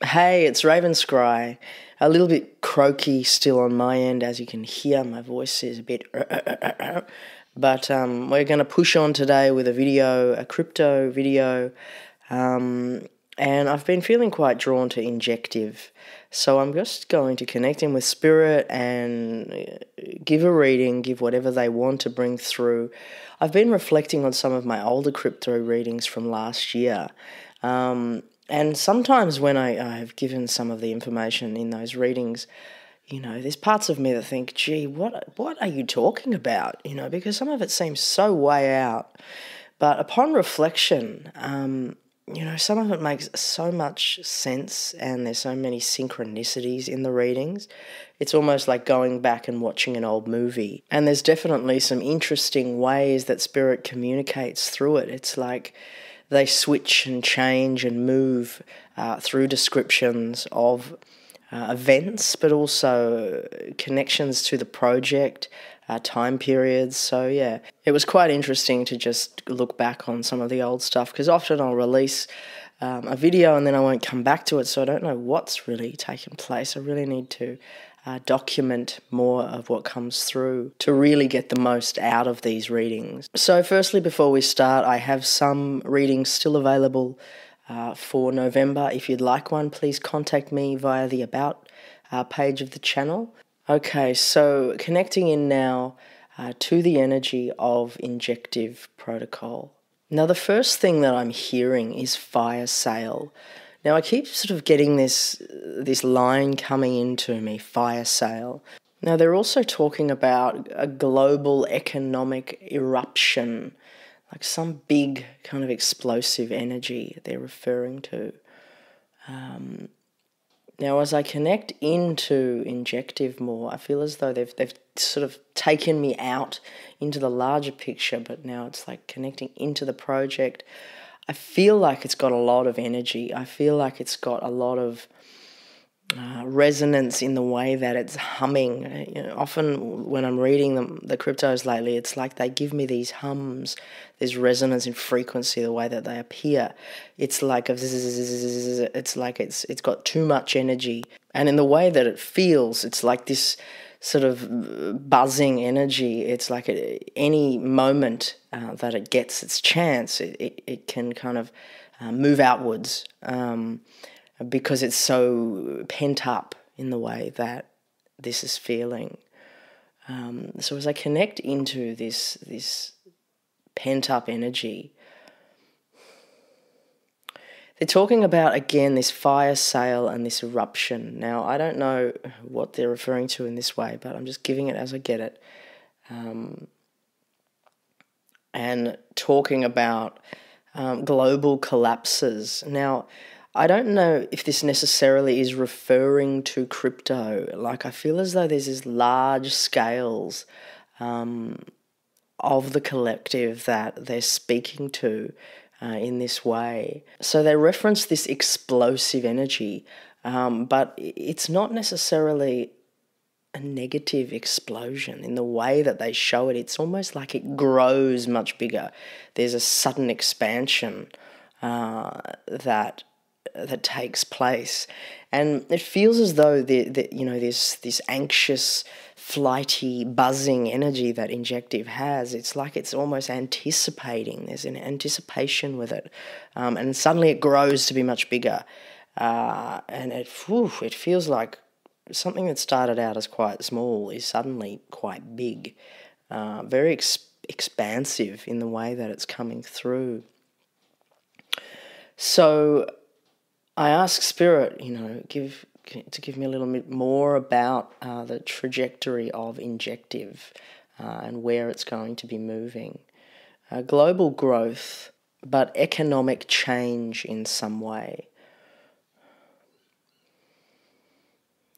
Hey, it's Raven Scry. A little bit croaky still on my end, as you can hear. My voice is a bit but we're going to push on today with a video, a crypto video, and I've been feeling quite drawn to Injective. So I'm just going to connect in with Spirit and give a reading, give whatever they want to bring through. I've been reflecting on some of my older crypto readings from last year. And sometimes when I have given some of the information in those readings, there's parts of me that think, gee, what are you talking about? Because some of it seems so way out. But upon reflection, some of it makes so much sense, and there's so many synchronicities in the readings. It's almost like going back and watching an old movie. And there's definitely some interesting ways that Spirit communicates through it. It's like they switch and change and move through descriptions of events, but also connections to the project, time periods. So yeah, it was quite interesting to just look back on some of the old stuff, because often I'll release a video and then I won't come back to it, so I don't know what's really taken place. I really need to document more of what comes through to really get the most out of these readings. So firstly, before we start, I have some readings still available for November. If you'd like one, please contact me via the About page of the channel. Okay, so connecting in now to the energy of Injective protocol. Now, the first thing that I'm hearing is fire sale. Now, I keep sort of getting this line coming into me, fire sale. Now, they're also talking about a global economic eruption, like some big kind of explosive energy they're referring to. Now, as I connect into Injective more, I feel as though they've sort of taken me out into the larger picture, but now it's like connecting into the project. I feel like it's got a lot of energy. I feel like it's got a lot of resonance in the way that it's humming. Often when I'm reading the cryptos lately, it's like they give me these hums. There's resonance in frequency, the way that they appear. It's like it's like it's got too much energy, and in the way that it feels, it's like this sort of buzzing energy. It's like at any moment that it gets its chance, it can kind of move outwards. Because it's so pent up in the way that this is feeling. So as I connect into this pent up energy, they're talking about, again, this fire sale and this eruption. Now, I don't know what they're referring to in this way, but I'm just giving it as I get it. And talking about global collapses. Now, I don't know if this necessarily is referring to crypto. Like, I feel as though there's this large scales of the collective that they're speaking to in this way. So they reference this explosive energy, but it's not necessarily a negative explosion in the way that they show it. It's almost like it grows much bigger. There's a sudden expansion that takes place, and it feels as though this anxious, flighty, buzzing energy that Injective has. It's like it's almost anticipating. There's an anticipation with it, and suddenly it grows to be much bigger, and it feels like something that started out as quite small is suddenly quite big, very expansive in the way that it's coming through. So I ask Spirit, to give me a little bit more about the trajectory of Injective and where it's going to be moving. Global growth, but economic change in some way.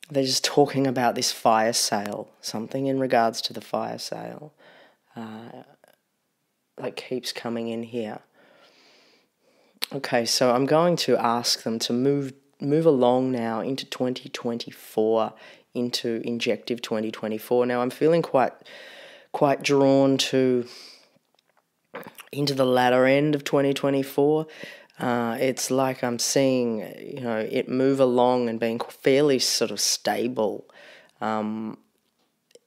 They're just talking about this fire sale, something in regards to the fire sale that keeps coming in here. Okay, so I'm going to ask them to move along now into 2024, into Injective 2024. Now, I'm feeling quite drawn to into the latter end of 2024. It's like I'm seeing, it move along and being fairly sort of stable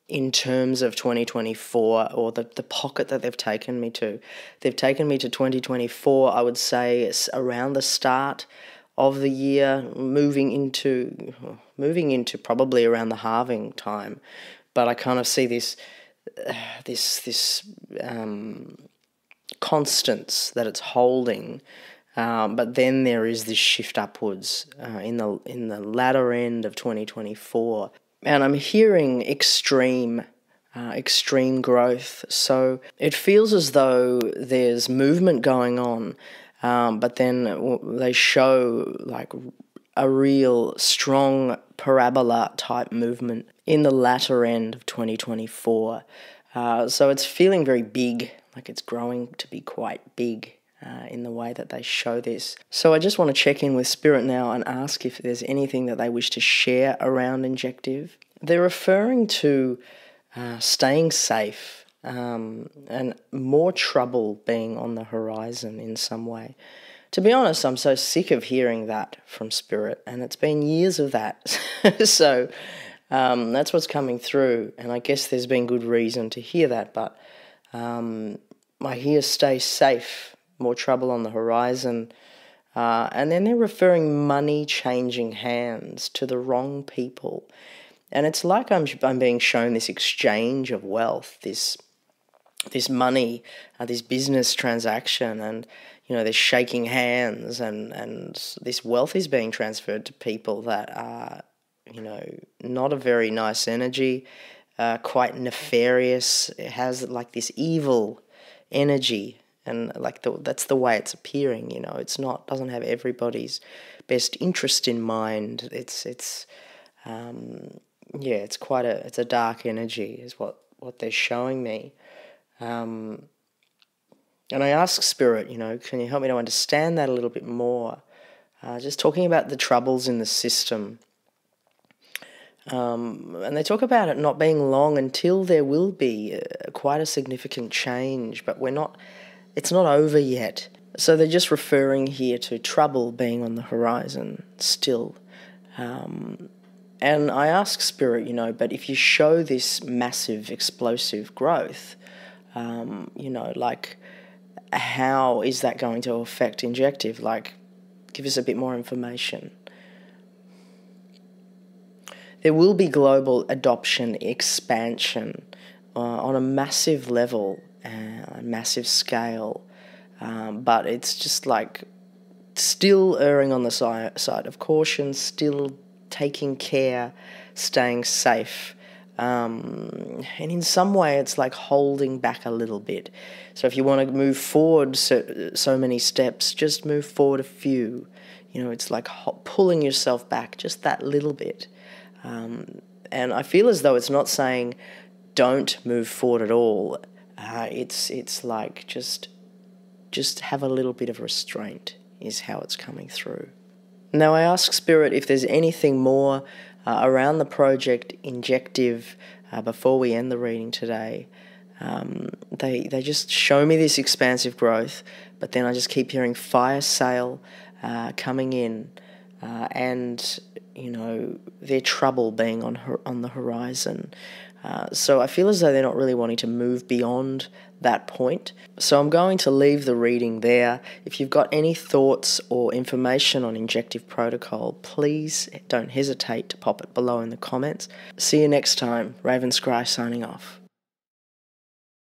in terms of 2024, or the pocket that they've taken me to. They've taken me to 2024, I would say it's around the start of the year, moving into probably around the halving time. But I kind of see this constants that it's holding, but then there is this shift upwards in the latter end of 2024, and I'm hearing extreme growth. So it feels as though there's movement going on, but then they show like a real strong parabola type movement in the latter end of 2024. So it's feeling very big, like it's growing to be quite big in the way that they show this. So I just want to check in with Spirit now and ask if there's anything that they wish to share around Injective. They're referring to staying safe and more trouble being on the horizon in some way. To be honest, I'm so sick of hearing that from Spirit, and it's been years of that. So that's what's coming through, and I guess there's been good reason to hear that, but I hear stay safe, more trouble on the horizon, and then they're referring money changing hands to the wrong people. And it's like I'm being shown this exchange of wealth, this money, this business transaction, and they're shaking hands, and this wealth is being transferred to people that are not a very nice energy, quite nefarious. It has like this evil energy, and like that's the way it's appearing. It's doesn't have everybody's best interest in mind. It's a dark energy is what they're showing me. And I ask Spirit, can you help me to understand that a little bit more? Just talking about the troubles in the system. And they talk about it not being long until there will be quite a significant change, but it's not over yet. So they're just referring here to trouble being on the horizon still. And I ask Spirit, but if you show this massive explosive growth, like how is that going to affect Injective? Like, give us a bit more information. There will be global adoption, expansion on a massive level, a massive scale, but it's just like still erring on the side of caution, still taking care, staying safe. And in some way it's like holding back a little bit. So if you want to move forward so many steps, just move forward a few. It's like pulling yourself back just that little bit. And I feel as though it's not saying don't move forward at all. It's like just have a little bit of restraint is how it's coming through. Now I ask Spirit if there's anything more around the project Injective before we end the reading today. They just show me this expansive growth, but then I just keep hearing fire sale coming in, and their trouble being on the horizon. So I feel as though they're not really wanting to move beyond that point. So I'm going to leave the reading there. If you've got any thoughts or information on Injective Protocol, please don't hesitate to pop it below in the comments. See you next time. Raven Scry signing off.